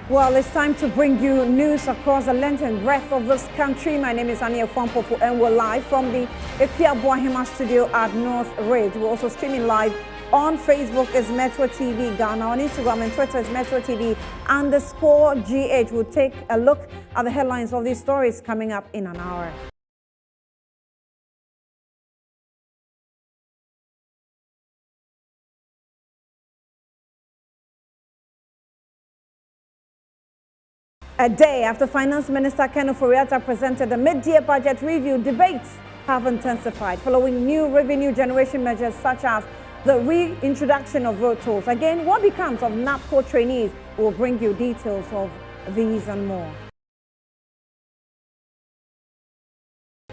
Well, it's time to bring you news across the length and breadth of this country. My name is Ania Fampofu, and we're live from the Ikea Boahima studio at North Ridge. We're also streaming live on Facebook is Metro TV Ghana, on Instagram and Twitter is Metro TV_GH. We'll take a look at the headlines of these stories coming up in an hour. A day after Finance Minister Ken Ofori-Atta presented the mid-year budget review, debates have intensified following new revenue generation measures such as the reintroduction of road tolls. Again, what becomes of NAPCO trainees? We'll bring you details of these and more.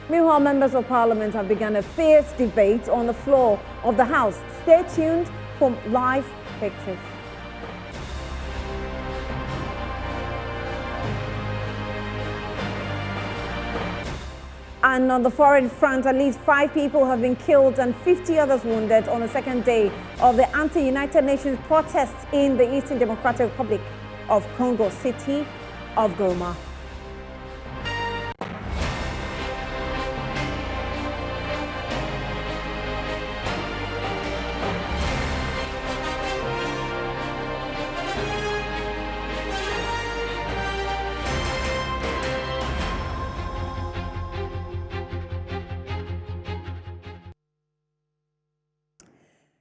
Meanwhile, members of Parliament have begun a fierce debate on the floor of the House. Stay tuned for live pictures. And on the foreign front, at least 5 people have been killed and 50 others wounded on the second day of the anti-United Nations protests in the Eastern Democratic Republic of Congo, city of Goma.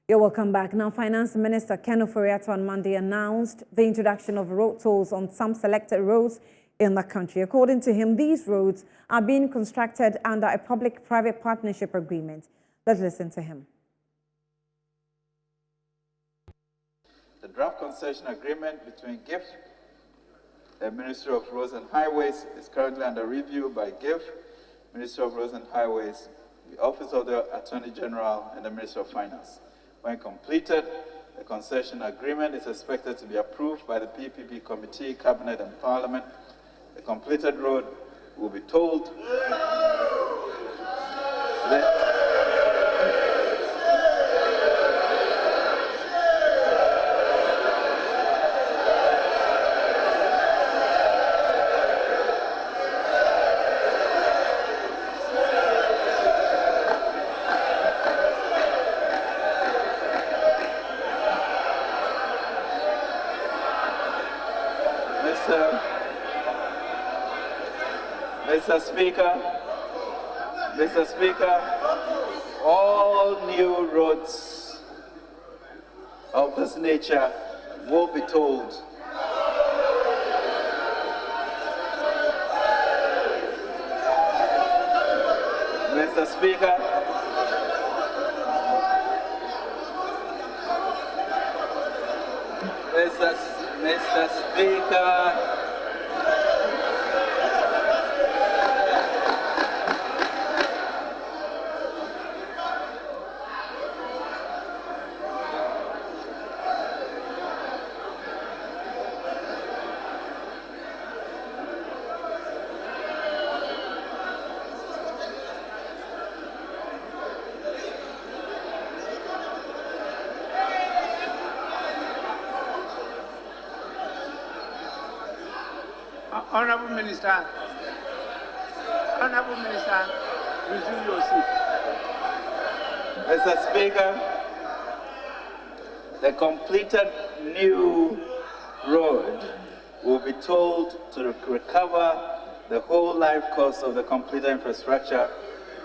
You're welcome back. Now, Finance Minister Ken Ofori-Atta on Monday announced the introduction of road tolls on some selected roads in the country. According to him, these roads are being constructed under a public-private partnership agreement. Let's listen to him. The draft concession agreement between GIF, the Ministry of Roads and Highways, is currently under review by GIF, Ministry of Roads and Highways, the Office of the Attorney General, and the Ministry of Finance. When completed, the concession agreement is expected to be approved by the PPP Committee, Cabinet, and Parliament. The completed road will be tolled. Mr. Speaker, all new roads of this nature will be tolled. Mr. Speaker, Mr. Speaker, Honorable Minister, resume your seat. Mr. Speaker, the completed new road will be told to recover the whole life cost of the completed infrastructure,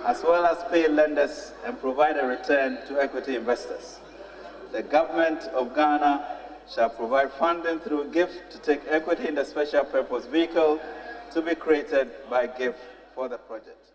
as well as pay lenders and provide a return to equity investors. The government of Ghana shall provide funding through GIF to take equity in the special purpose vehicle to be created by GIF for the project.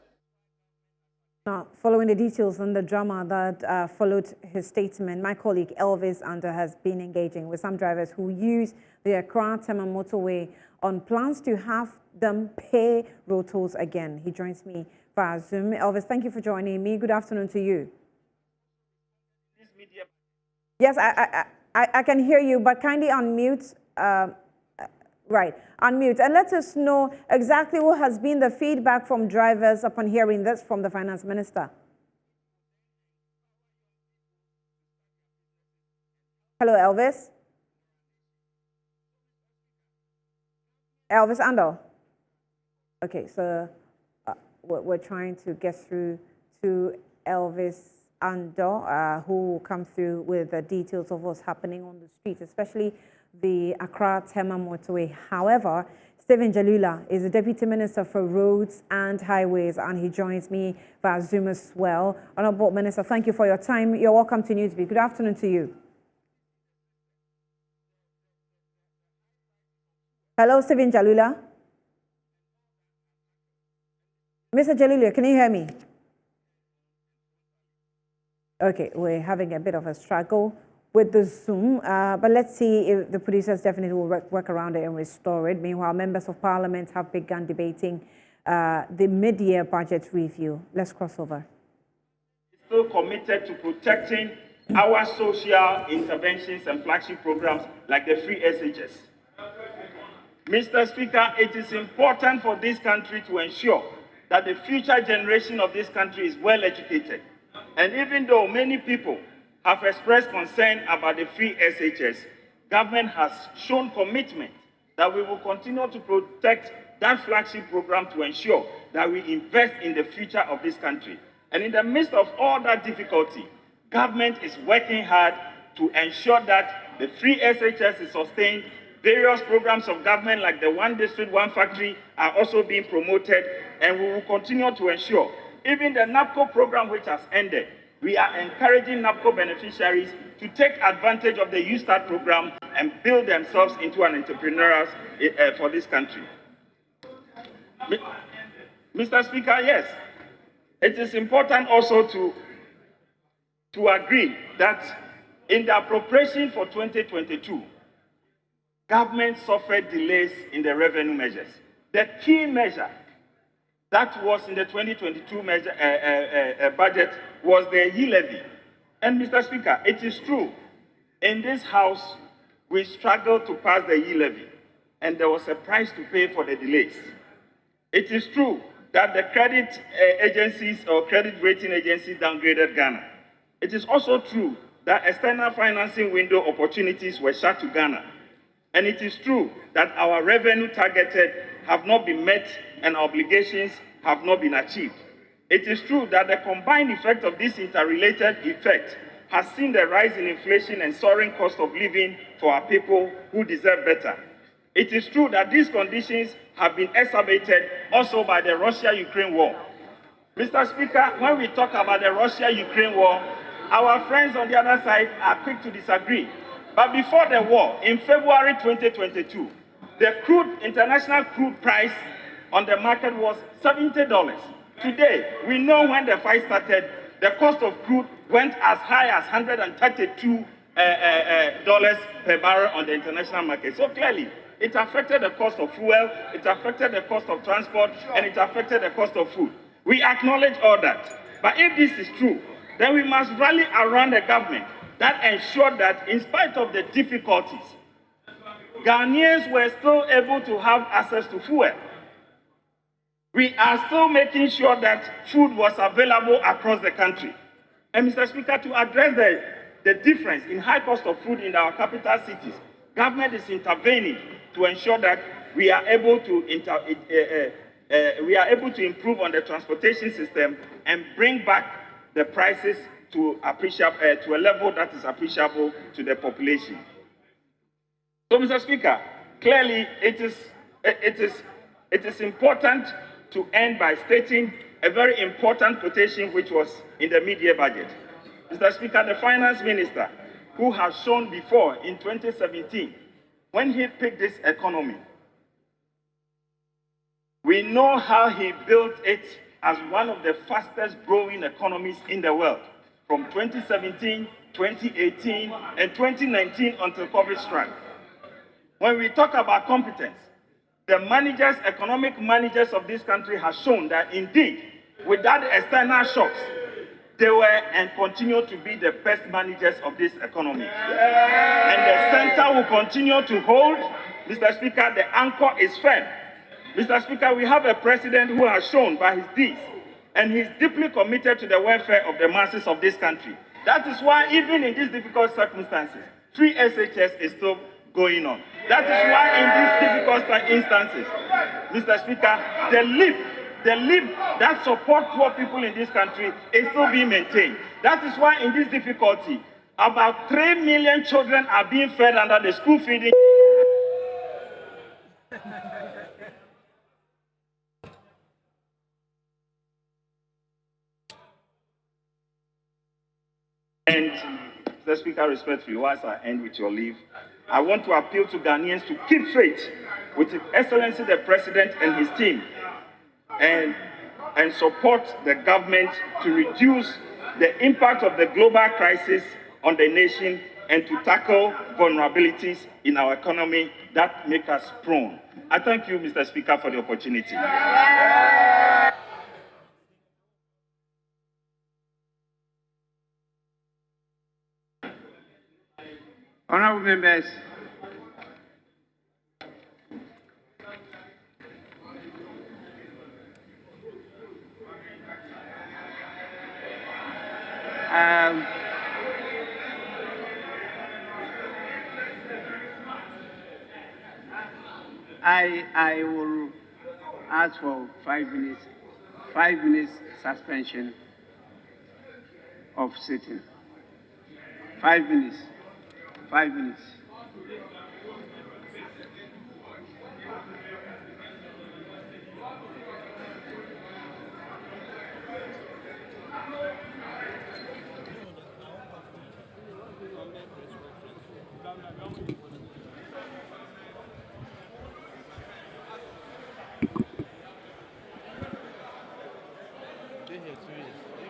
Now, following the details on the drama that followed his statement, my colleague Elvis Ander has been engaging with some drivers who use the Accra-Tema motorway on plans to have them pay road tolls again. He joins me via Zoom. Elvis, thank you for joining me. Good afternoon to you. Yes, I can hear you, but kindly unmute. Right, unmute. And let us know exactly what has been the feedback from drivers upon hearing this from the Finance Minister. Hello, Elvis. Elvis Ando. Okay, so we're trying to get through to Elvis Ando, who will come through with the details of what's happening on the streets, especially the Accra-Tema motorway. However, Stephen Jalula is the Deputy Minister for Roads and Highways, and he joins me via Zoom as well. Honorable Minister, thank you for your time. You're welcome to Newsbeat. Good afternoon to you. Hello, Stephen Jalula. Mr. Jalula, can you hear me? Okay, we're having a bit of a struggle with the Zoom, but let's see if the producers definitely will work around it and restore it. Meanwhile, members of parliament have begun debating the mid-year budget review. Let's cross over. Still committed to protecting our social interventions and flagship programs like the free SHS. Mr. Speaker, it is important for this country to ensure that the future generation of this country is well educated. And even though many people have expressed concern about the free SHS, government has shown commitment that we will continue to protect that flagship program to ensure that we invest in the future of this country. And in the midst of all that difficulty, government is working hard to ensure that the free SHS is sustained. Various programs of government like the One District, One Factory are also being promoted, and we will continue to ensure. Even the NAPCO program, which has ended, we are encouraging NAPCO beneficiaries to take advantage of the U-Start program and build themselves into an entrepreneur for this country. Mr. Speaker, yes, it is important also to agree that in the appropriation for 2022, government suffered delays in the revenue measures. The key measure that was in the 2022 budget was the e-levy. And Mr. Speaker, it is true, in this House, we struggled to pass the e-levy, and there was a price to pay for the delays. It is true that the credit agencies or credit rating agencies downgraded Ghana. It is also true that external financing window opportunities were shut to Ghana. And it is true that our revenue targeted have not been met and obligations have not been achieved. It is true that the combined effect of this interrelated effect has seen the rise in inflation and soaring cost of living for our people who deserve better. It is true that these conditions have been exacerbated also by the Russia-Ukraine war. Mr. Speaker, when we talk about the Russia-Ukraine war, our friends on the other side are quick to disagree. But before the war, in February 2022, the international crude price on the market was $70. Today, we know when the fight started, the cost of crude went as high as $132 per barrel on the international market. So clearly, it affected the cost of fuel, it affected the cost of transport, and it affected the cost of food. We acknowledge all that. But if this is true, then we must rally around the government that ensured that in spite of the difficulties, Ghanaians were still able to have access to fuel. We are still making sure that food was available across the country. And Mr. Speaker, to address the difference in high cost of food in our capital cities, government is intervening to ensure that we are able to improve on the transportation system and bring back the prices to a level that is appreciable to the population. So, Mr. Speaker, clearly it is important to end by stating a very important quotation which was in the mid-year budget. Mr. Speaker, the finance minister, who has shown before in 2017, when he picked this economy, we know how he built it as one of the fastest growing economies in the world, from 2017, 2018, and 2019 until COVID struck. When we talk about competence, the managers, economic managers of this country have shown that indeed, without the external shocks, they were and continue to be the best managers of this economy. And the center will continue to hold. Mr. Speaker, the anchor is firm. Mr. Speaker, we have a president who has shown by his deeds, and he's deeply committed to the welfare of the masses of this country. That is why, even in these difficult circumstances, free SHS is still going on. That is why in these difficult instances, Mr. Speaker, the leap that support poor people in this country is still being maintained. That is why in this difficulty, about 3 million children are being fed under the school feeding. And Mr. Speaker, respectfully, whilst I end with your leave, I want to appeal to Ghanaians to keep faith with His Excellency the President and his team and support the government to reduce the impact of the global crisis on the nation and to tackle vulnerabilities in our economy that make us prone. I thank you, Mr. Speaker, for the opportunity. Honorable members, I will ask for 5 minutes suspension of sitting. 5 minutes. 5 minutes.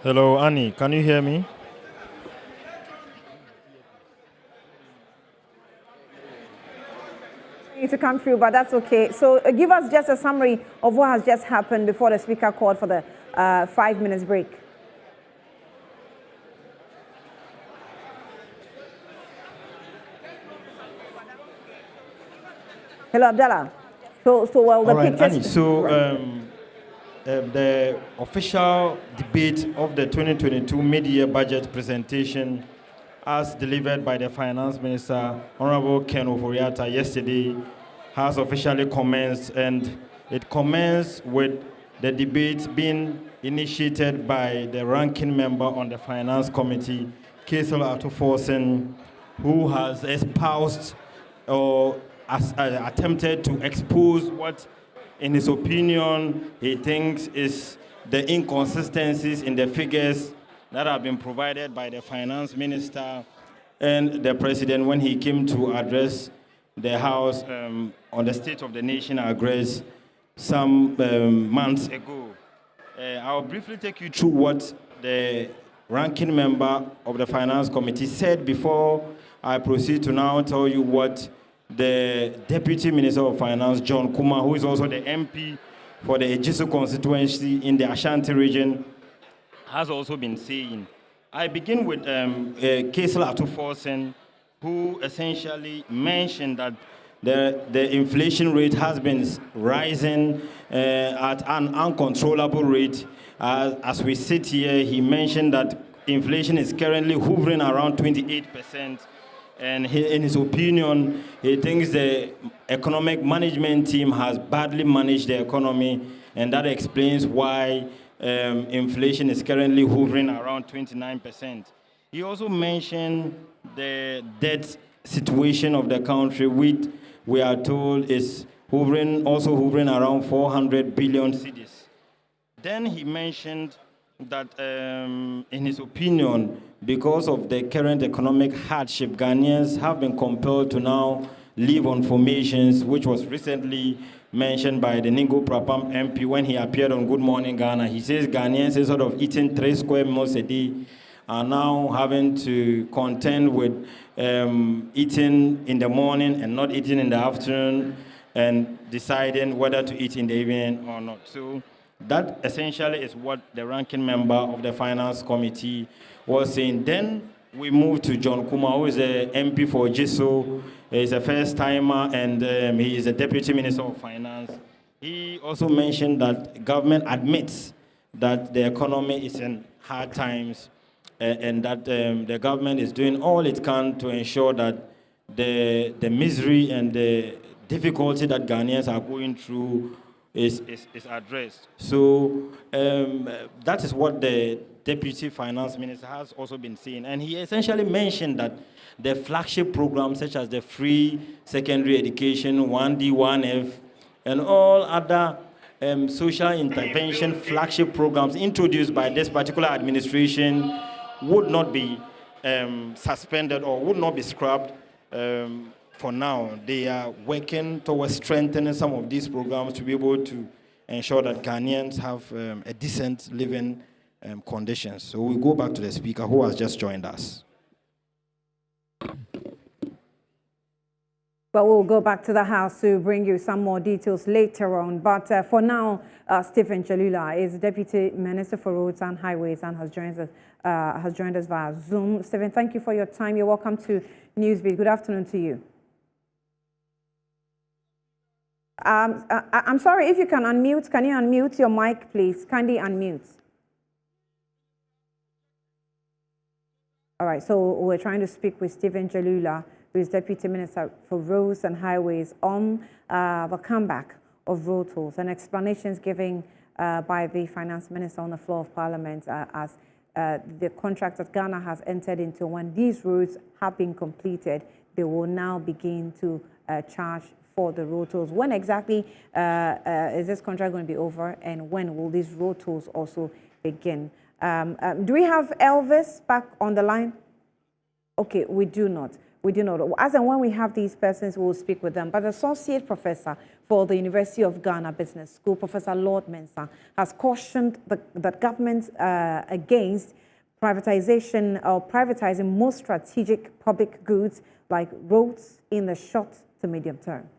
Hello, Annie, can you hear me? To come through, but that's okay. So give us just a summary of what has just happened before the Speaker called for the 5 minutes break. Hello, Abdallah. So well, the pictures. Annie, so the official debate of the 2022 mid-year budget presentation as delivered by the Finance Minister, Honorable Ken Oforiatta, yesterday, has officially commenced, and it commenced with the debate being initiated by the ranking member on the Finance Committee, Kaisel Atuforsen, who has espoused or attempted to expose what, in his opinion, he thinks is the inconsistencies in the figures that have been provided by the Finance Minister and the President when he came to address the House on the State of the Nation address some months ago. I'll briefly take you through what the ranking member of the Finance Committee said before I proceed to now tell you what the Deputy Minister of Finance, John Kuma, who is also the MP for the Ejisu constituency in the Ashanti region, has also been saying. I begin with Kaisel Atuforsen, who essentially mentioned that the inflation rate has been rising at an uncontrollable rate. As we sit here, he mentioned that inflation is currently hovering around 28%. And in his opinion, he thinks the economic management team has badly managed the economy, and that explains why inflation is currently hovering around 29%. He also mentioned the debt situation of the country, which we are told is also hovering around 400 billion cedis. Then he mentioned that, in his opinion, because of the current economic hardship, Ghanaians have been compelled to now live on formations, which was recently mentioned by the Ningo Prapam MP when he appeared on Good Morning Ghana. He says Ghanaians are sort of eating 3 square meals a day, are now having to contend with eating in the morning and not eating in the afternoon and deciding whether to eat in the evening or not. So that essentially is what the ranking member of the Finance Committee was saying. Then we move to John Kuma, who is the MP for Jiso. He's a first-timer, and he is a Deputy Minister of Finance. He also mentioned that government admits that the economy is in hard times, and that the government is doing all it can to ensure that the misery and the difficulty that Ghanaians are going through is addressed. So that is what the Deputy Finance Minister has also been saying. And he essentially mentioned that the flagship programs such as the free secondary education, 1D, 1F, and all other social intervention flagship programs introduced by this particular administration would not be suspended or would not be scrapped for now. They are working towards strengthening some of these programs to be able to ensure that Ghanaians have a decent living conditions. So we go back to the speaker who has just joined us. But we'll go back to the House to bring you some more details later on. But for now, Stephen Chalula is Deputy Minister for Roads and Highways and has joined us via Zoom. Stephen, thank you for your time. You're welcome to Newsbeat. Good afternoon to you. I'm sorry, if you can unmute, can you unmute your mic, please? Kindly unmute. All right, so we're trying to speak with Stephen Chalula, who is Deputy Minister for Roads and Highways, on the comeback of road tolls and explanations given by the Finance Minister on the floor of Parliament as the contract that Ghana has entered into. When these roads have been completed, they will now begin to charge for the road tolls. When exactly is this contract going to be over, and when will these road tolls also begin? Do we have Elvis back on the line? Okay, we do not. We do not. As and when we have these persons, we'll speak with them. But Associate Professor for the University of Ghana Business School, Professor Lord Mensah, has cautioned that government against privatization or privatizing most strategic public goods like roads in the short to medium term.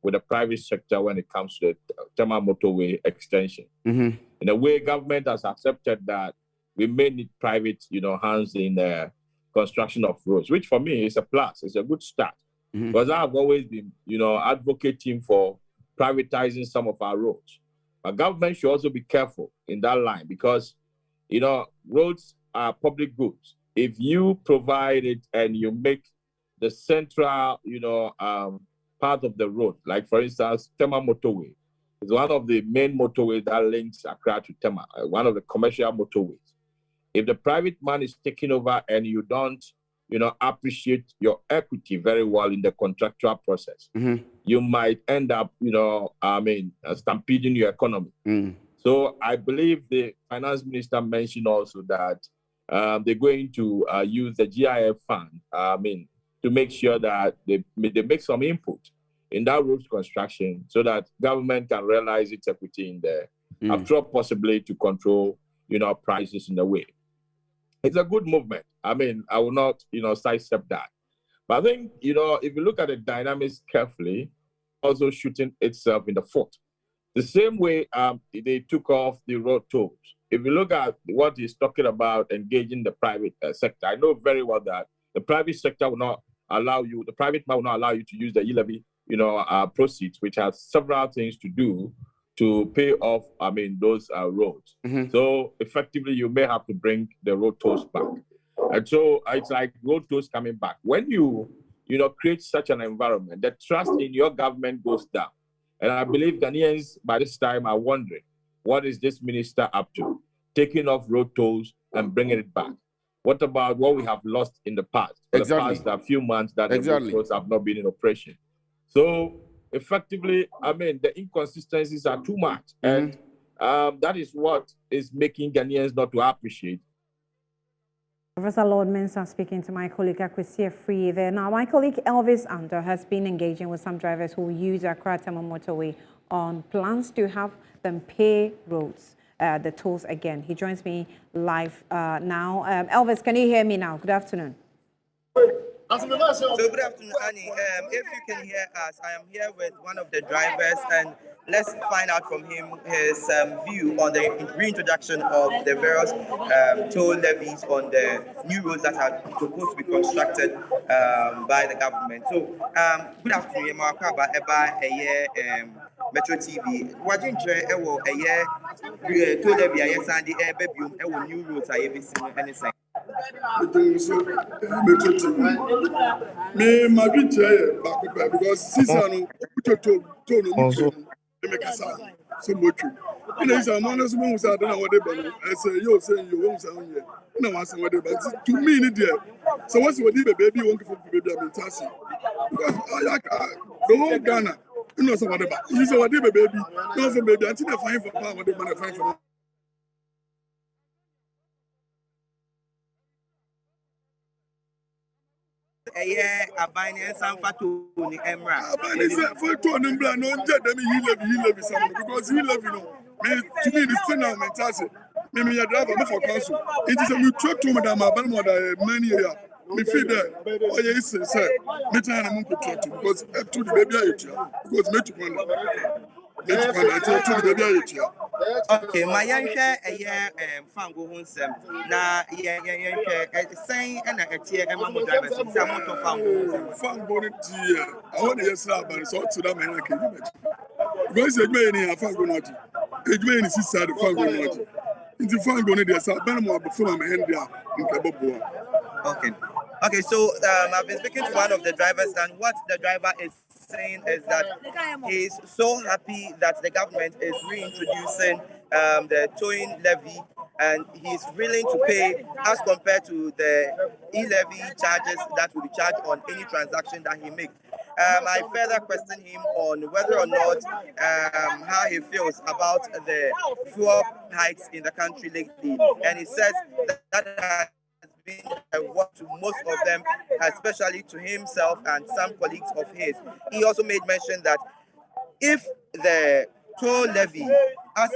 With the private sector when it comes to the Tema motorway extension. In a way, government has accepted that we may need private, hands in the construction of roads, which for me is a plus. It's a good start. Because I've always been, advocating for privatizing some of our roads. But government should also be careful in that line because, roads are public goods. If you provide it and you make the central, part of the road, like for instance, Tema motorway is one of the main motorways that links Accra to Tema, one of the commercial motorways. If the private man is taking over and you don't, appreciate your equity very well in the contractual process, you might end up, stampeding your economy. So I believe the finance minister mentioned also that they're going to use the GIF fund, to make sure that they make some input in that road construction so that government can realize its equity in there, after all, possibly to control, prices in a way. It's a good movement. I will not, sidestep that. But I think, if you look at the dynamics carefully, also shooting itself in the foot. The same way they took off the road tolls. If you look at what he's talking about engaging the private sector, I know very well that the private sector will not allow you, the private man will not allow you to use the e-levy, proceeds, which has several things to do to pay off, those roads. So effectively, you may have to bring the road tolls back. And so it's like road tolls coming back. When you, create such an environment, the trust in your government goes down. And I believe Ghanaians by this time are wondering, what is this minister up to? Taking off road tolls and bringing it back. What about what we have lost in the past? Exactly. The past few months that the road tolls have not been in operation. So effectively, the inconsistencies are too much. And that is what is making Ghanaians not to appreciate. Professor Lord Mensah speaking to my colleague Akwesi Free there. Now, my colleague Elvis Ando has been engaging with some drivers who use Accra Tema motorway on plans to have them pay roads, the tolls again. He joins me live now. Elvis, can you hear me now? Good afternoon. So good afternoon, Annie. If you can hear us, I am here with one of the drivers, and let's find out from him his view on the reintroduction of the various toll levies on the new roads that are supposed to be constructed by the government. So good afternoon, Markaba Eba Metro TV. What you enjoy a year toll levy, I yes, and the air baby, new roads, I have seen anything. Me, my dream chair back because season Also, so much. You know, some honest men who said, I don't know what they believe. I say, you're saying you won't sound here. You know, I say what they believe. To me, in there. So, what's what the baby won't give baby? I'm in Tassie. Because I like the whole Ghana. You know, some of them. You say what they baby. No, some baby. Until they find for power, what they want to find for. Abine Sanfa to Emra. Abine Sanfa to Emra. No, he levy something because he levy no. Me to me, this thing now, I'm Tassie. Me me driver me for council. It is a me truck to madam abane more than many years. Me feed there. Oh yeah, it's say me try na munko truck because to the baby ayetia because me to kwanda. Me to kwanda to the baby ayetia. Okay, my young share a year fango hunsem. Na saying and a tear and mamma drivers in some motor fango tia. I want to yes but so to that man can you because a man in a fango not. A man is inside the fango not. Into fango ne there so ben mo before my hand there in Kaboboa. Okay. Okay, so I've been speaking to one of the drivers, and what the driver is saying is that he's so happy that the government is reintroducing the towing levy, and he's willing to pay as compared to the e-levy charges that will be charged on any transaction that he makes. I further question him on whether or not how he feels about the fuel hikes in the country lately, and he says that has been a work to most of them, especially to himself and some colleagues of his. He also made mention that if the toll levy, as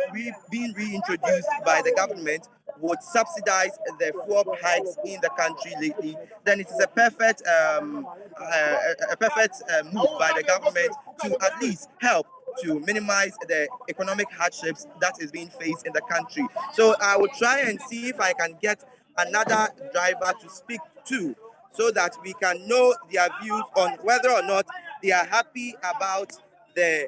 being reintroduced by the government, would subsidize the fuel hikes in the country lately, then it is a perfect move by the government to at least help to minimize the economic hardships that is being faced in the country. So I will try and see if I can get another driver to speak to, so that we can know their views on whether or not they are happy about the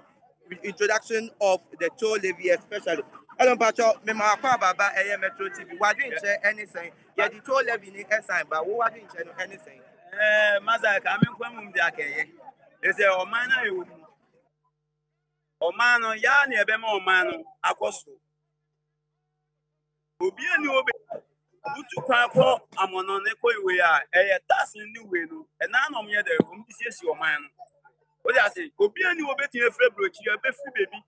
introduction of the toll levy, especially. Hello, Pacho. Me ma kwa baba Metro TV. Why didn't say anything? Yeah, the toll levy ni sign, but why didn't say anything? Maza kami kwa mumbi akeye. Ese omana yo. Omano ya ni ebema omano akoso. Obi eni obe. Utu kwa ko amono ne ko iwe a tax ni we no. E na no me de omtisiesi omano. O dey say obi eni obe tin efre brochi e be free baby.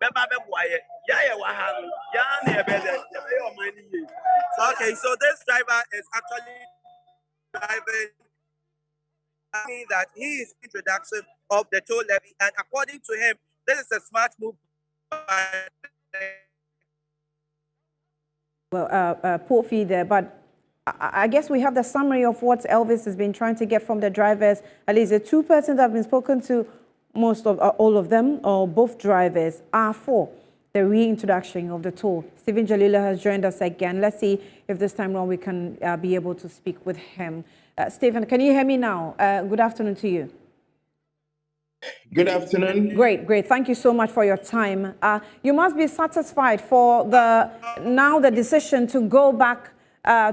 Beba be boaye. Ya ye wa ha no. Ya na ebe de e omani ye. Okay, so this driver is actually driving that he is introduction of the toll levy, and according to him, this is a smart move by poor fee there, but I guess we have the summary of what Elvis has been trying to get from the drivers. At least the two persons that have been spoken to, most of all of them, or both drivers, are for the reintroduction of the toll. Stephen Jalila has joined us again. Let's see if this time around we can be able to speak with him. Stephen, can you hear me now? Good afternoon to you. good afternoon. Great. Thank you so much for your time. You must be satisfied for the decision to go back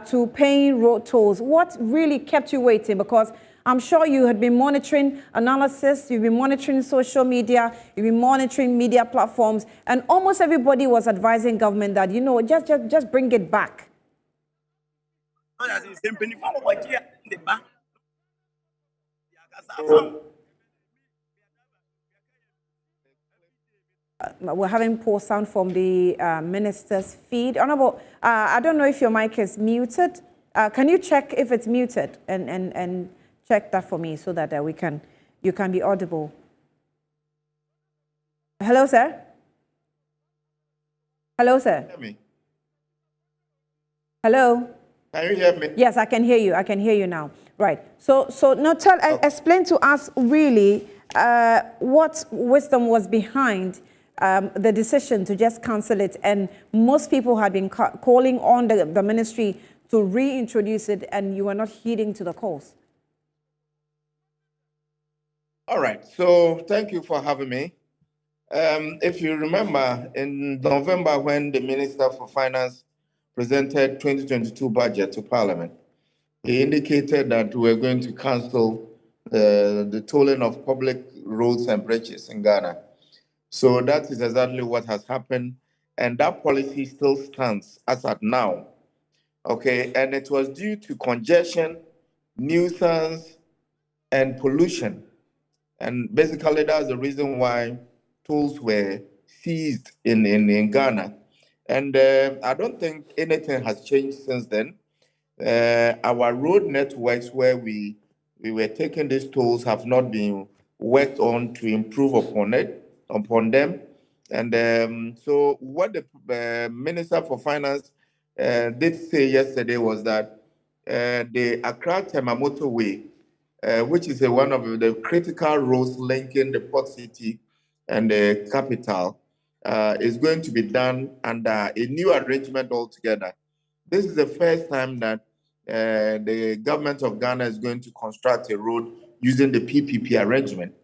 to paying road tolls. What really kept you waiting? Because I'm sure you had been monitoring analysis, you've been monitoring social media, you've been monitoring media platforms, and almost everybody was advising government that, you know, just bring it back. We're having poor sound from the minister's feed. Honorable, I don't know if your mic is muted. Can you check if it's muted and check that for me so that you can be audible? Hello, sir. Hello, sir. Hear me? Hello. Can you hear me? Yes, I can hear you. I can hear you now. Right. So now explain to us really what wisdom was behind the decision to just cancel it. And most people had been calling on the ministry to reintroduce it, and you were not heeding to the calls. All right. So thank you for having me. If you remember, in November, when the Minister for Finance presented 2022 budget to Parliament, he indicated that we're going to cancel the tolling of public roads and bridges in Ghana. So that is exactly what has happened. And that policy still stands as at now. Okay, and it was due to congestion, nuisance, and pollution. And basically, that's the reason why tolls were seized in Ghana. And I don't think anything has changed since then. Our road networks where we were taking these tolls have not been worked on to improve upon them. And so what the Minister for Finance did say yesterday was that the Accra Tema motorway, which is one of the critical roads linking the port city and the capital, is going to be done under a new arrangement altogether. This is the first time that the government of Ghana is going to construct a road using the PPP arrangement.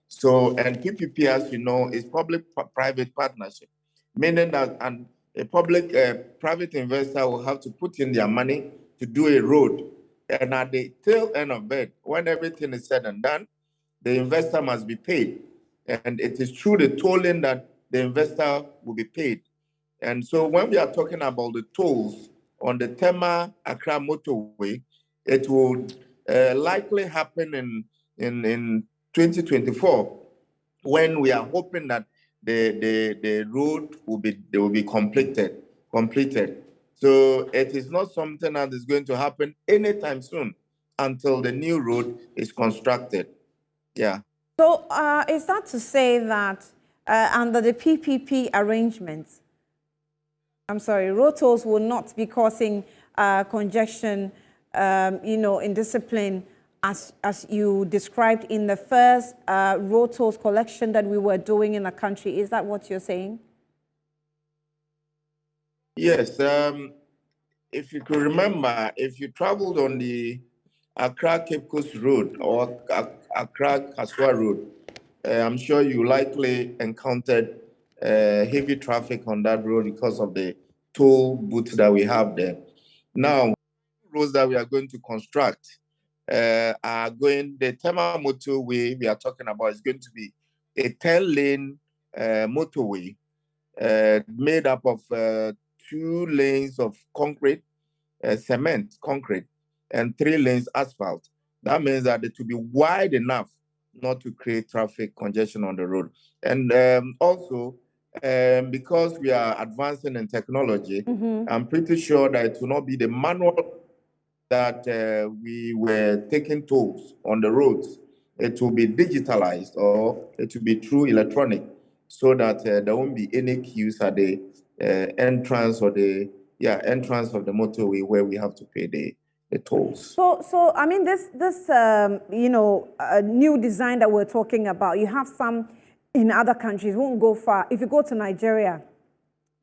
So, and PPP, as you know, is public-private partnership, meaning that a public-private investor will have to put in their money to do a road. And at the tail end of it, when everything is said and done, the investor must be paid. And it is through the tolling that the investor will be paid. And so when we are talking about the tolls on the Tema Accra motorway, it will likely happen in 2024, when we are hoping that the road will be completed. So it is not something that is going to happen anytime soon until the new road is constructed. Yeah. So is that to say that under the PPP arrangements, road tolls will not be causing congestion, in discipline, as you described in the first road tolls collection that we were doing in the country? Is that what you're saying? Yes. If you could remember, if you traveled on the Accra Cape Coast Road or Accra Kaswa Road, I'm sure you likely encountered heavy traffic on that road because of the toll booth that we have there. Now, roads that we are going to construct are going, the Tema motorway we are talking about is going to be a 10-lane motorway made up of 2 lanes of concrete, cement, concrete, and 3 lanes asphalt. That means that it will be wide enough not to create traffic congestion on the road. And also, because we are advancing in technology, I'm pretty sure that it will not be the manual that we were taking tolls on the roads. It will be digitalized, or it will be through electronic, so that there won't be any queues at the entrance of the motorway where we have to pay the tolls. So I mean, this new design that we're talking about, you have some in other countries. Won't go far. If you go to Nigeria,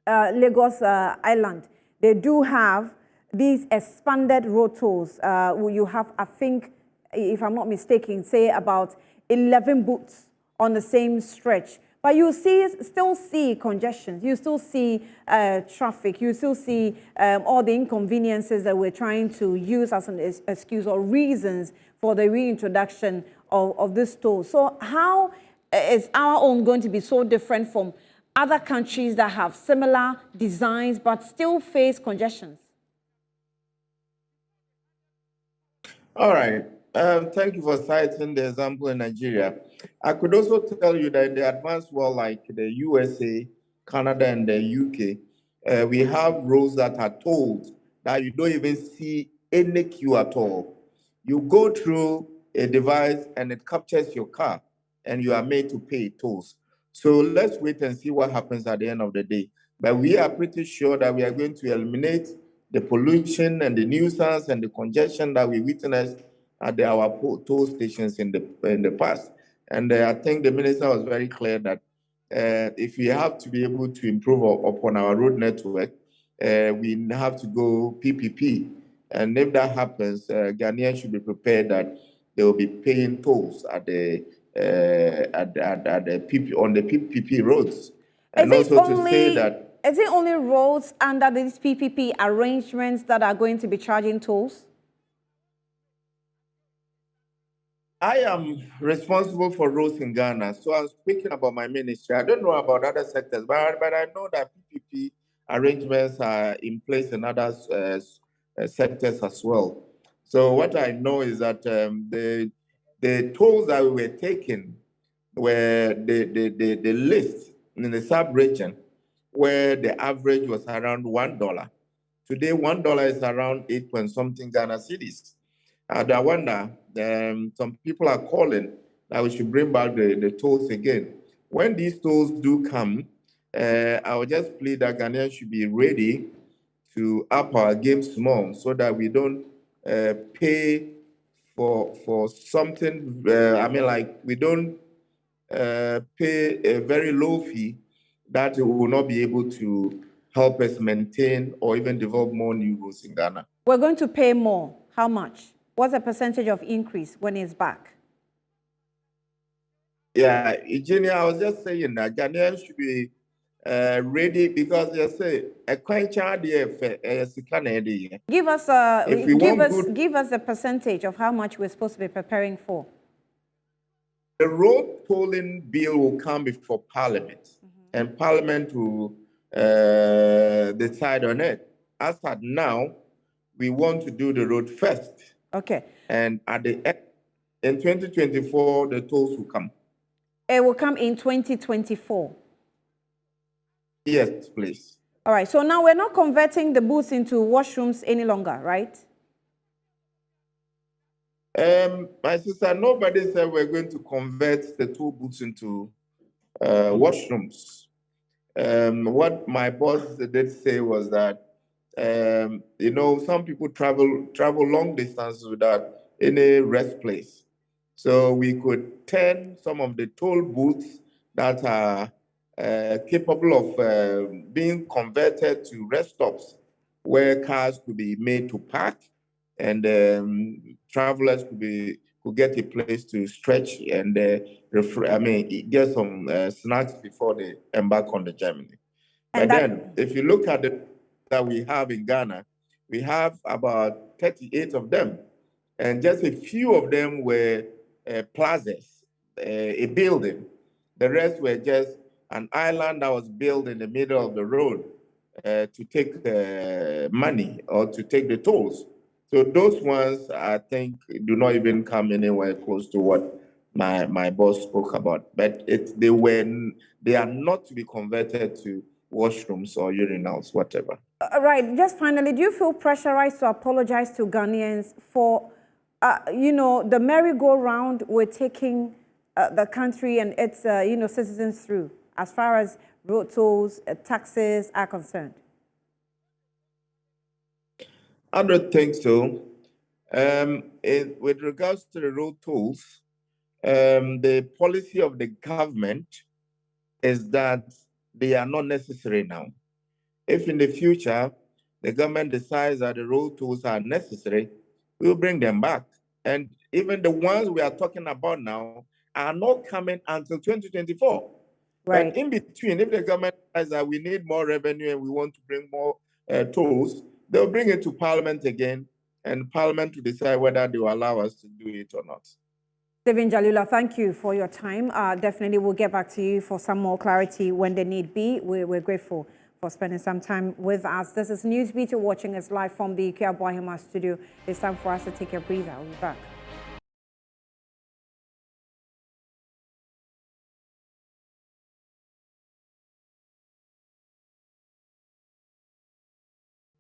Lagos Island, they do have these expanded road tolls. You have, I think, if I'm not mistaken, say about 11 booths on the same stretch. But you still see congestion. You still see traffic. You still see all the inconveniences that we're trying to use as an excuse or reasons for the reintroduction of this toll. So how is our own going to be so different from other countries that have similar designs but still face congestions? All right. Thank you for citing the example in Nigeria. I could also tell you that in the advanced world, like the USA, Canada, and the UK, we have roads that are tolled that you don't even see any queue at all. You go through a device and it captures your car, and you are made to pay tolls. So let's wait and see what happens at the end of the day. But we are pretty sure that we are going to eliminate the pollution and the nuisance and the congestion that we witnessed at our toll stations in the past. And I think the minister was very clear that if we have to be able to improve upon our road network, we have to go PPP. And if that happens, Ghanaians should be prepared that they will be paying tolls at the on the PPP roads. And also to say that, is it only roads under these PPP arrangements that are going to be charging tolls? I am responsible for roads in Ghana, so I'm speaking about my ministry. I don't know about other sectors, but I know that PPP arrangements are in place in other sectors as well. So what I know is that the tolls that we were taking were the list in the sub-region where the average was around $1. Today, $1 is around 8 point something Ghana cedis. I wonder, some people are calling that we should bring back the tolls again. When these tolls do come, I will just plead that Ghanaians should be ready to up our game small so that we don't pay for something. Like we don't pay a very low fee that will not be able to help us maintain or even develop more new roads in Ghana. We're going to pay more. How much? What's the percentage of increase when it's back? Yeah, Eugenia, I was just saying that Ghanaians should be ready because they say a quite child Give us give us the percentage of how much we're supposed to be preparing for. The road tolling bill will come before Parliament, and Parliament will decide on it. As at now, we want to do the road first. Okay. And at the end, in 2024, the tolls will come. It will come in 2024. Yes, please. All right. So now we're not converting the booths into washrooms any longer, right? My sister, nobody said we're going to convert the toll booths into washrooms. What my boss did say was that, some people travel long distances without any rest place. So we could turn some of the toll booths that are capable of being converted to rest stops where cars could be made to park and travelers could get a place to stretch and get some snacks before they embark on the journey. And then, if you look at the that we have in Ghana, we have about 38 of them, and just a few of them were plazas, a building. The rest were just an island that was built in the middle of the road to take money or to take the tolls. So those ones, I think, do not even come anywhere close to what my boss spoke about. But they are not to be converted to washrooms or urinals, whatever. Right. Just finally, do you feel pressurized to apologize to Ghanaians for, the merry-go-round we're taking the country and its, citizens through, as far as road tolls, taxes are concerned? I don't think so. With regards to the road tolls, the policy of the government is that they are not necessary now. If in the future the government decides that the road tolls are necessary, we'll bring them back. And even the ones we are talking about now are not coming until 2024. Right. But in between, if the government decides that we need more revenue and we want to bring more tolls, they'll bring it to Parliament again, and Parliament will decide whether they will allow us to do it or not. Stephen Jalula, thank you for your time. Definitely we'll get back to you for some more clarity when there need be. We're grateful for spending some time with us. This is Newsbeat. You're watching us live from the Ikea Boahema studio. It's time for us to take a breather. We'll be back.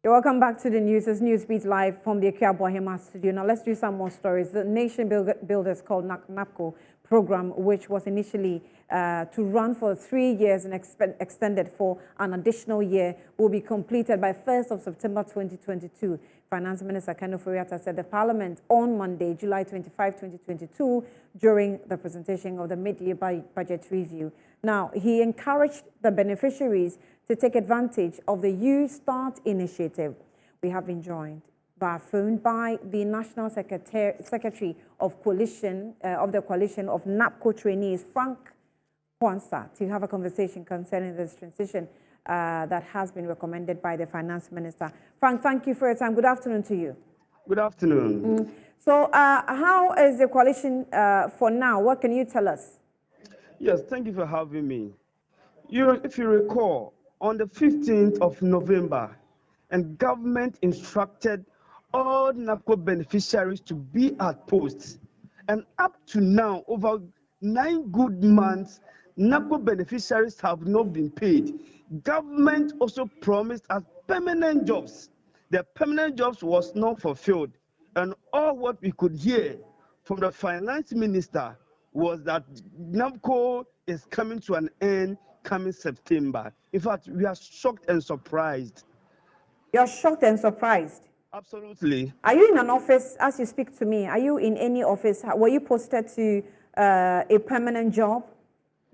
You're welcome back to the news. It's Newsbeat live from the Ikea Boahema studio. Now let's do some more stories. The Nation Builders called NAPCO program, which was initially to run for 3 years and extended for an additional year, will be completed by 1st of September 2022. Finance Minister Ken Ofori-Atta said the Parliament on Monday, July 25, 2022, during the presentation of the mid-year budget review. Now, he encouraged the beneficiaries to take advantage of the You Start initiative. We have been joined via phone by the National Secretary of the Coalition of NAPCO Trainees, Frank Kwanzaa, to have a conversation concerning this transition that has been recommended by the Finance Minister. Frank, thank you for your time. Good afternoon to you. Good afternoon. So how is the coalition for now? What can you tell us? Yes, thank you for having me. If you recall, on the 15th of November, and government instructed all NAPCO beneficiaries to be at posts. And up to now, over 9 good months, NAPCO beneficiaries have not been paid. Government also promised us permanent jobs. The permanent jobs was not fulfilled. And all what we could hear from the finance minister was that NAPCO is coming to an end coming September. In fact, we are shocked and surprised. You're shocked and surprised. Absolutely. Are you in an office as you speak to me? Are you in any office? Were you posted to a permanent job?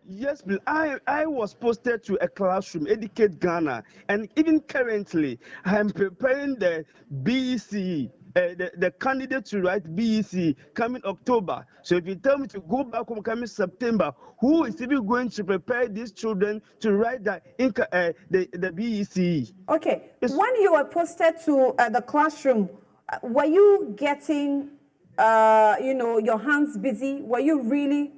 Yes, I was posted to a classroom, Educate Ghana, and even currently, I'm preparing the BEC, the candidate to write BEC coming October. So if you tell me to go back home coming September, who is even going to prepare these children to write the BEC? Okay. When you were posted to the classroom, were you getting, your hands busy? Were you really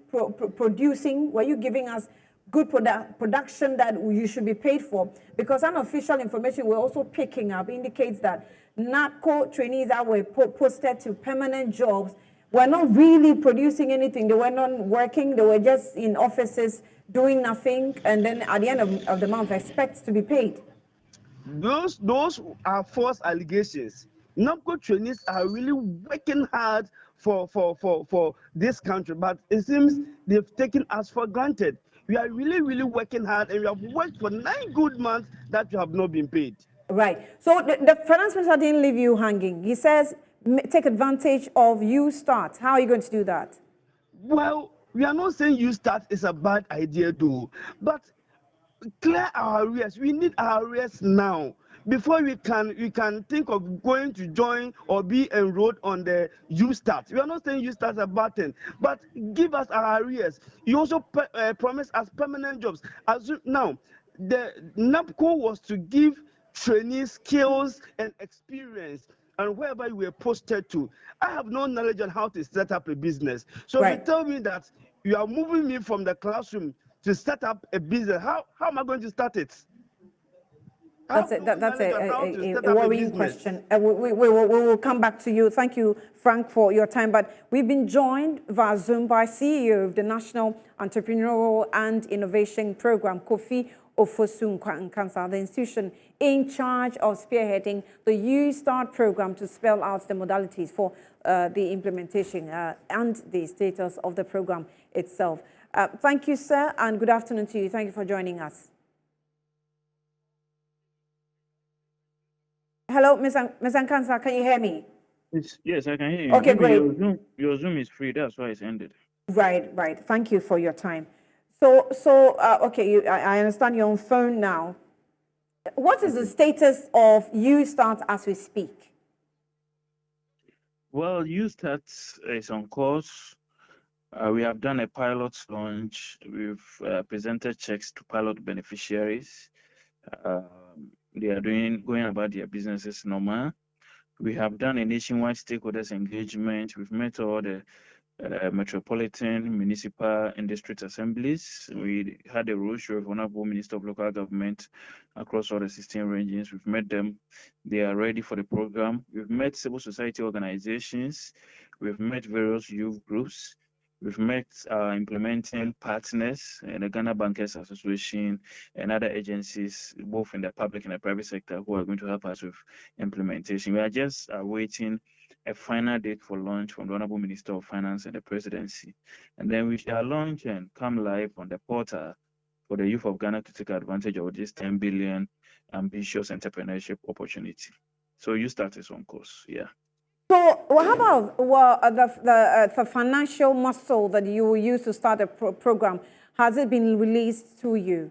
producing? Were you giving us good production that you should be paid for? Because unofficial information we're also picking up indicates that NAPCO trainees that were posted to permanent jobs were not really producing anything. They were not working. They were just in offices doing nothing, and then at the end of the month expect to be paid. Those are false allegations. NAPCO trainees are really working hard for this country, but it seems they've taken us for granted. We are really working hard, and we have worked for 9 good months that you have not been paid. Right. So the finance minister didn't leave you hanging. He says take advantage of you start. How are you going to do that? Well, we are not saying you start is a bad idea, though, but clear our arrears. We need our arrears now before we can think of going to join or be enrolled on the U-Start. We are not saying U-Start is a bad thing, but give us our arrears. You also promise us permanent jobs. Now, the NAPCO was to give trainees skills and experience, and wherever you were posted to. I have no knowledge on how to set up a business. So right. If you tell me that you are moving me from the classroom to set up a business, how am I going to start it? That's a worrying question. We will come back to you. Thank you, Frank, for your time. But we've been joined via Zoom by CEO of the National Entrepreneurial and Innovation Program, Kofi Ofosu-Nkansah, the institution in charge of spearheading the U-Start program to spell out the modalities for the implementation and the status of the program itself. Thank you, sir, and good afternoon to you. Thank you for joining us. Hello, Ms. Nkansah, can you hear me? Yes, I can hear you. Okay, maybe great. Your Zoom is free, that's why it's ended. Right. Thank you for your time. Okay, I understand you're on phone now. What is the status of U-Start as we speak? Well, U-Start is on course. We have done a pilot launch. We've presented checks to pilot beneficiaries. They are going about their businesses normal. We have done a nationwide stakeholders engagement. We've met all the metropolitan, municipal, and district assemblies. We had a roadshow with Honorable Minister of Local Government across all the 16 regions. We've met them. They are ready for the program. We've met civil society organizations. We've met various youth groups. We've met implementing partners and the Ghana Bankers Association and other agencies, both in the public and the private sector, who are going to help us with implementation. We are just awaiting a final date for launch from the Honorable Minister of Finance and the Presidency. And then we shall launch and come live on the portal for the youth of Ghana to take advantage of this 10 billion ambitious entrepreneurship opportunity. So U-Start is on course, yeah. So how about the financial muscle that you will use to start a program? Has it been released to you?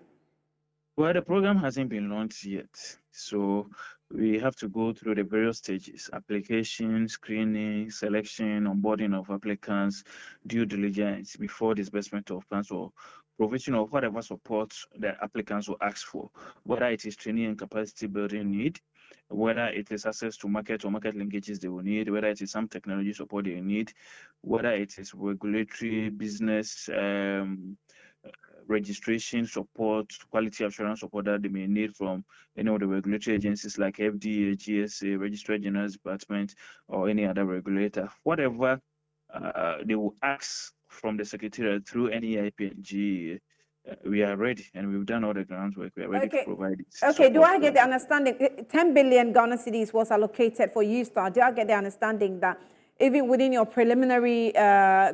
Well, the program hasn't been launched yet. So we have to go through the various stages: application, screening, selection, onboarding of applicants, due diligence before disbursement of funds or provision of whatever support the applicants will ask for, whether it is training and capacity building need, whether it is access to market or market linkages they will need, whether it is some technology support they need, whether it is regulatory business registration support, quality assurance support that they may need from any of the regulatory agencies like FDA, GSA, Registrar General's Department, or any other regulator. Whatever they will ask from the Secretariat through NEIP and GEA, we are ready, and we've done all the groundwork. We are ready to provide it. Okay, do I get the understanding? 10 billion Ghana cedis was allocated for YouStart. Do I get the understanding that even within your preliminary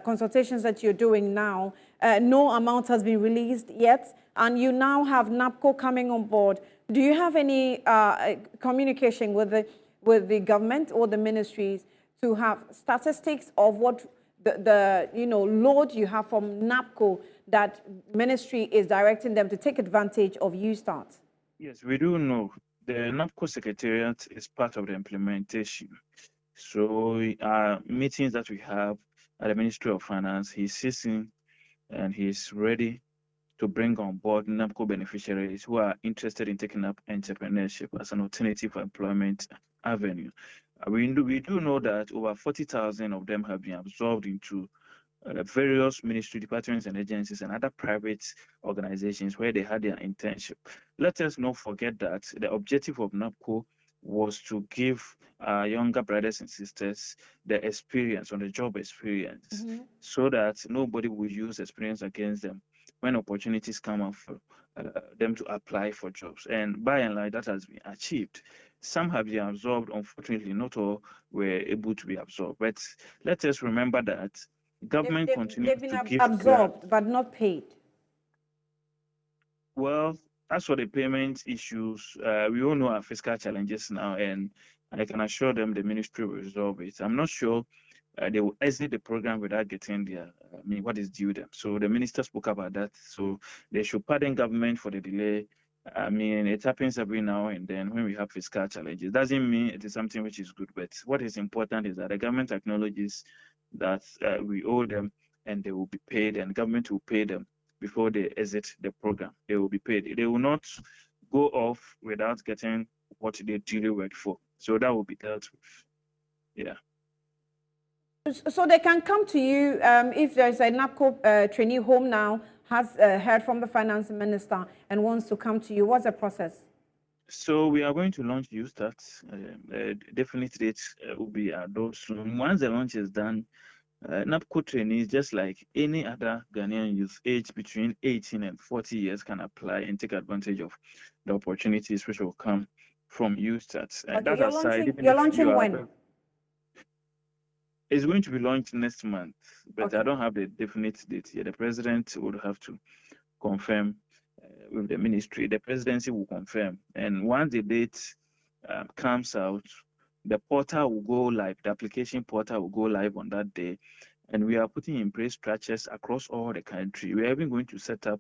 consultations that you're doing now, no amount has been released yet, and you now have NAPCO coming on board? Do you have any communication with the government or the ministries to have statistics of what the load you have from NAPCO that ministry is directing them to take advantage of YouStart? Yes, we do know. The NAPCO Secretariat is part of the implementation. So meetings that we have at the Ministry of Finance, he's sitting and he's ready to bring on board NAPCO beneficiaries who are interested in taking up entrepreneurship as an alternative employment avenue. We do know that over 40,000 of them have been absorbed into various ministry departments and agencies and other private organizations where they had their internship. Let us not forget that the objective of NAPCO was to give our younger brothers and sisters the experience, on the job experience, so that nobody will use experience against them when opportunities come up for them to apply for jobs. And by and large, that has been achieved. Some have been absorbed. Unfortunately, not all were able to be absorbed. But let us remember that government continues to give absorbed, but not paid. Well, as for the payment issues, we all know our fiscal challenges now, and I can assure them the ministry will resolve it. I'm not sure they will exit the program without getting their, what is due them. So the minister spoke about that. So they should pardon government for the delay. It happens every now and then when we have fiscal challenges. Doesn't mean it is something which is good, but what is important is that the government acknowledges that we owe them and they will be paid, and government will pay them before they exit the program. They will be paid. They will not go off without getting what they duly worked for. So that will be dealt with. Yeah. So they can come to you if there's a NAPCO trainee home now, has heard from the finance minister and wants to come to you. What's the process? So we are going to launch YouStart. Definite dates will be those soon. Once the launch is done, NAPCO trainees, just like any other Ghanaian youth aged between 18 and 40 years, can apply and take advantage of the opportunities which will come from YouStart. Okay, that aside, you're launching when? It's going to be launched next month, but okay. I don't have the definite date yet. The president would have to confirm with the ministry. The presidency will confirm, and once the date comes out, the portal will go live. The application portal will go live on that day, and we are putting in place structures across all the country. We are even going to set up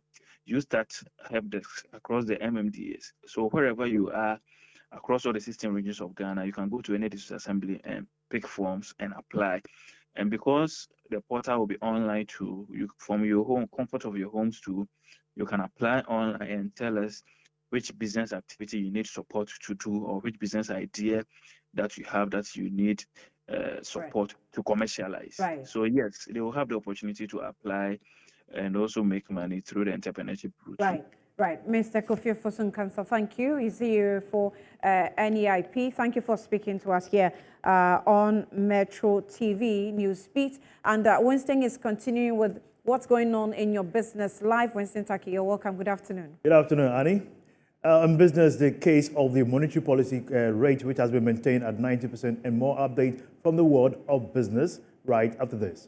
YouStart help desks across the MMDAs. So wherever you are, across all the 16 regions of Ghana, you can go to any district assembly and pick forms and apply. And because the portal will be online too, from your home, comfort of your homes too, you can apply online and tell us which business activity you need support to do, or which business idea that you have that you need support to commercialize. Right. So yes, they will have the opportunity to apply and also make money through the entrepreneurship route. Right. Right. Mr. Kofi Fosun-Kansah, thank you. He's here for NEIP. Thank you for speaking to us here on Metro TV Newsbeat. And Winston is continuing with what's going on in your business life. Winston Taki, you're welcome. Good afternoon. Good afternoon, Annie. In business, the case of the monetary policy rate, which has been maintained at 90%, and more update from the world of business right after this.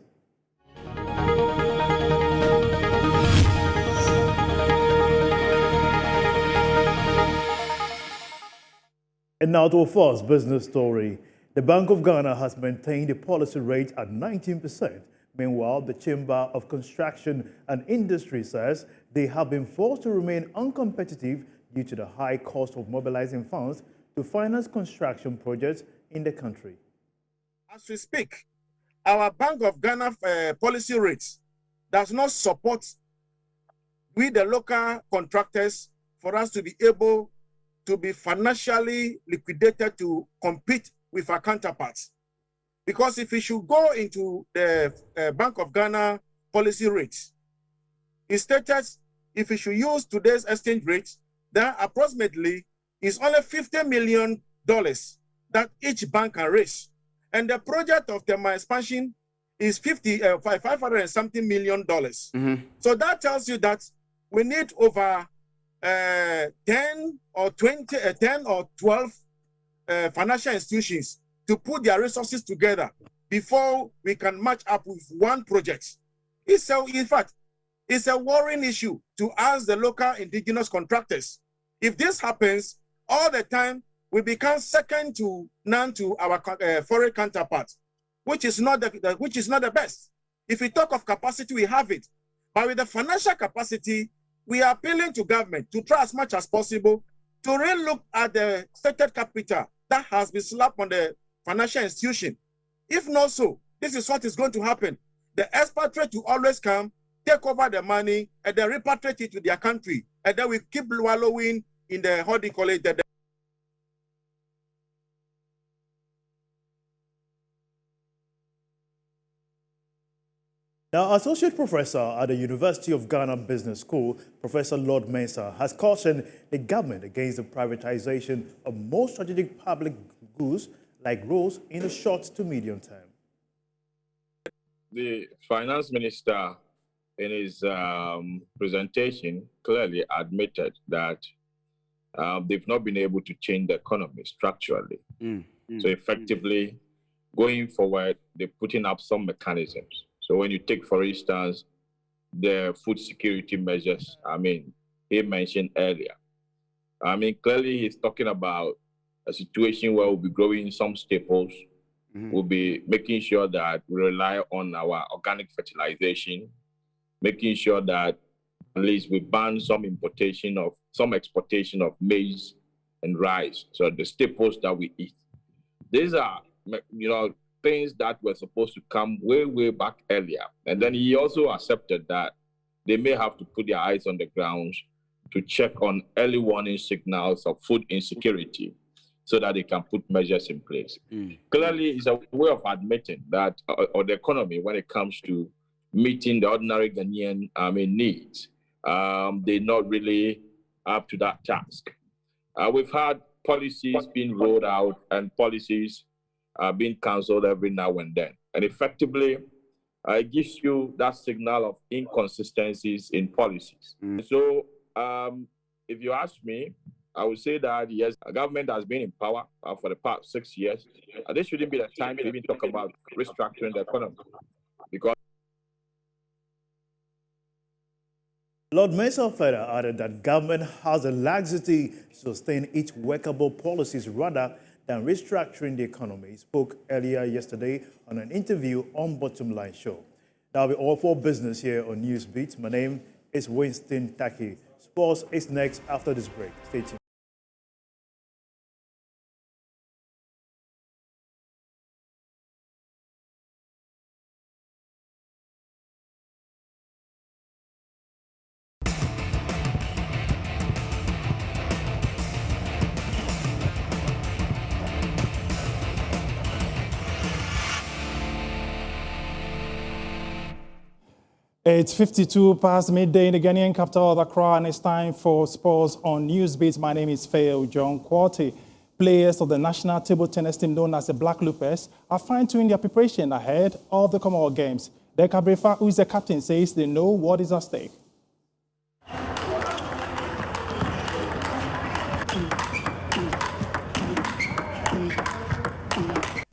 And now to a first business story. The Bank of Ghana has maintained the policy rate at 19%. Meanwhile, the Chamber of Construction and Industry says they have been forced to remain uncompetitive due to the high cost of mobilizing funds to finance construction projects in the country. As we speak, our Bank of Ghana policy rate does not support we the local contractors, for us to be able to be financially liquidated to compete with our counterparts. Because if we should go into the Bank of Ghana policy rates, it stated if we should use today's exchange rate, then approximately is only $50 million that each bank can raise. And the project of thermal expansion is 500 and something million dollars. So that tells you that we need over 10 or 12 financial institutions to put their resources together before we can match up with one project. In fact, it's a worrying issue to ask the local indigenous contractors. If this happens all the time, we become second to none to our foreign counterparts, which is not the best. If we talk of capacity, we have it, but with the financial capacity, we are appealing to government to try as much as possible to really look at the stated capital that has been slapped on the financial institution. If not so, this is what is going to happen. The expatriate will always come, take over the money, and then repatriate it to their country, and then we keep wallowing in the, how do you call it, Now, Associate Professor at the University of Ghana Business School, Professor Lord Mensah, has cautioned the government against the privatization of most strategic public goods like roads in the short to medium term. The finance minister, in his presentation, clearly admitted that they've not been able to change the economy structurally. So effectively, going forward, they're putting up some mechanisms. So when you take, for instance, the food security measures, he mentioned earlier. Clearly he's talking about a situation where we'll be growing some staples. We'll be making sure that we rely on our organic fertilization, making sure that at least we ban some exportation of maize and rice, so the staples that we eat. These are, things that were supposed to come way, way back earlier. And then he also accepted that they may have to put their eyes on the ground to check on early warning signals of food insecurity so that they can put measures in place. Clearly, it's a way of admitting that or the economy, when it comes to meeting the ordinary Ghanaian needs, they're not really up to that task. We've had policies being rolled out and policies being cancelled every now and then. And effectively, it gives you that signal of inconsistencies in policies. So if you ask me, I would say that yes, the government has been in power for the past 6 years. This shouldn't be the time to even talk about restructuring the economy. Because Lord Mensah further added that government has the laxity to sustain its workable policies rather than restructuring the economy. He spoke earlier yesterday on an interview on Bottom Line Show. That'll be all for business here on Newsbeat. My name is Winston Taki. Sports is next after this break. Stay tuned. It's 52 past midday in the Ghanaian capital of Accra, and it's time for sports on Newsbeat. My name is Faye John Quarty. Players of the national table tennis team known as the Black Loopers are fine-tuning their preparation ahead of the Commonwealth Games. Deka Brefa, who is the captain, says they know what is at stake.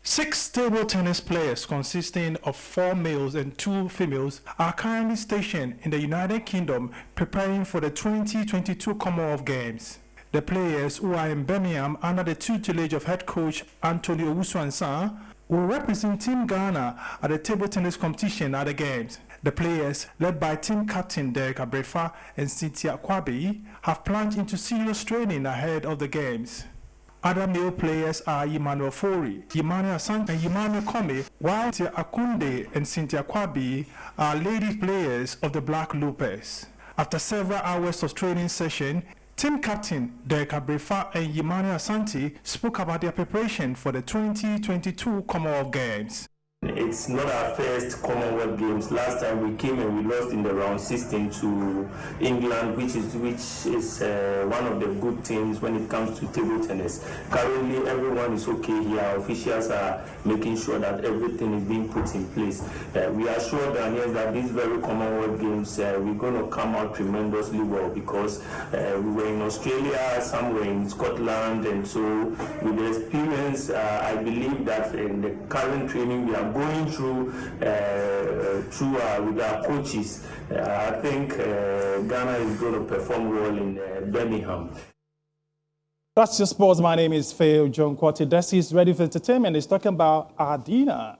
Six table tennis players consisting of 4 males and 2 females are currently stationed in the United Kingdom preparing for the 2022 Commonwealth Games. The players, who are in Birmingham under the tutelage of head coach Antonio Owusu-Ansah, will represent Team Ghana at the table tennis competition at the Games. The players, led by team captain Derek Abrefa and Cynthia Kwabi, have plunged into serious training ahead of the Games. Other male players are Emmanuel Fori, Emmanuel Asante, and Emmanuel Kome, while Tia Akunde and Cynthia Kwabi are lady players of the Black Loopers. After several hours of training session, team captain Derek Abrefa and Yimani Asante spoke about their preparation for the 2022 Commonwealth Games. It's not our first Commonwealth Games. Last time we came and we lost in the round 16 to England, which is one of the good teams when it comes to table tennis. Currently, everyone is okay here. Officials are making sure that everything is being put in place. We are sure that these very Commonwealth Games, we're going to come out tremendously well because we were in Australia, some were in Scotland, and so with the experience, I believe that in the current training we are going through with our coaches, I think Ghana is going to perform well in Birmingham. That's your sports. My name is Phil John Kwati. Desi is ready for entertainment. He's talking about Adina.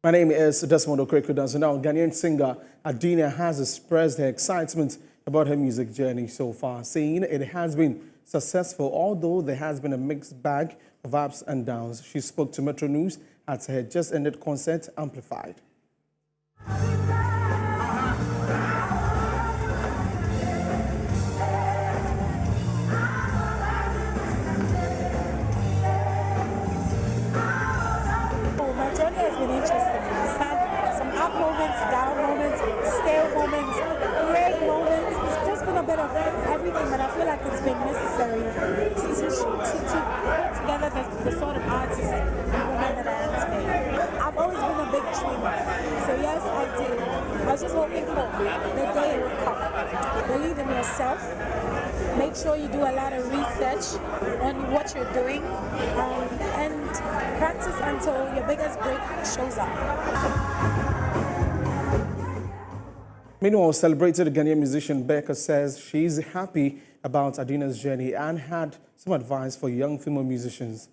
My name is Desmond Okreku. So now, Ghanaian singer Adina has expressed her excitement about her music journey so far, saying it has been successful, although there has been a mixed bag of ups and downs. She spoke to Metro News at her just-ended concert, Amplified. My journey has been interesting. It's had some up moments, down moments, stale moments, great moments. It's just been a bit of everything, but I feel like it's been necessary to put together the sort of artist and woman that I am today. I've always been a big dreamer, so yes, I did. I was just hoping for the day it would come. Believe in yourself. Make sure you do a lot of research on what you're doing, and practice until your biggest break shows up. Meanwhile, celebrated Ghanaian musician Becca says she's happy about Adina's journey and had some advice for young female musicians.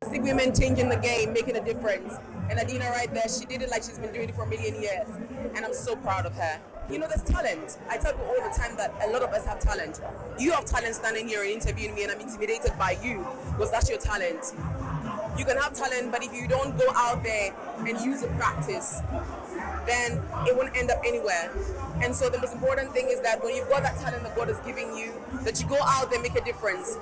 I see women changing the game, making a difference. And Adina right there, she did it like she's been doing it for a million years. And I'm so proud of her. You know, there's talent. I tell people all the time that a lot of us have talent. You have talent standing here and interviewing me, and I'm intimidated by you because that's your talent. You can have talent, but if you don't go out there and use it practice, then it won't end up anywhere. And so the most important thing is that when you've got that talent that God is giving you, that you go out there and make a difference.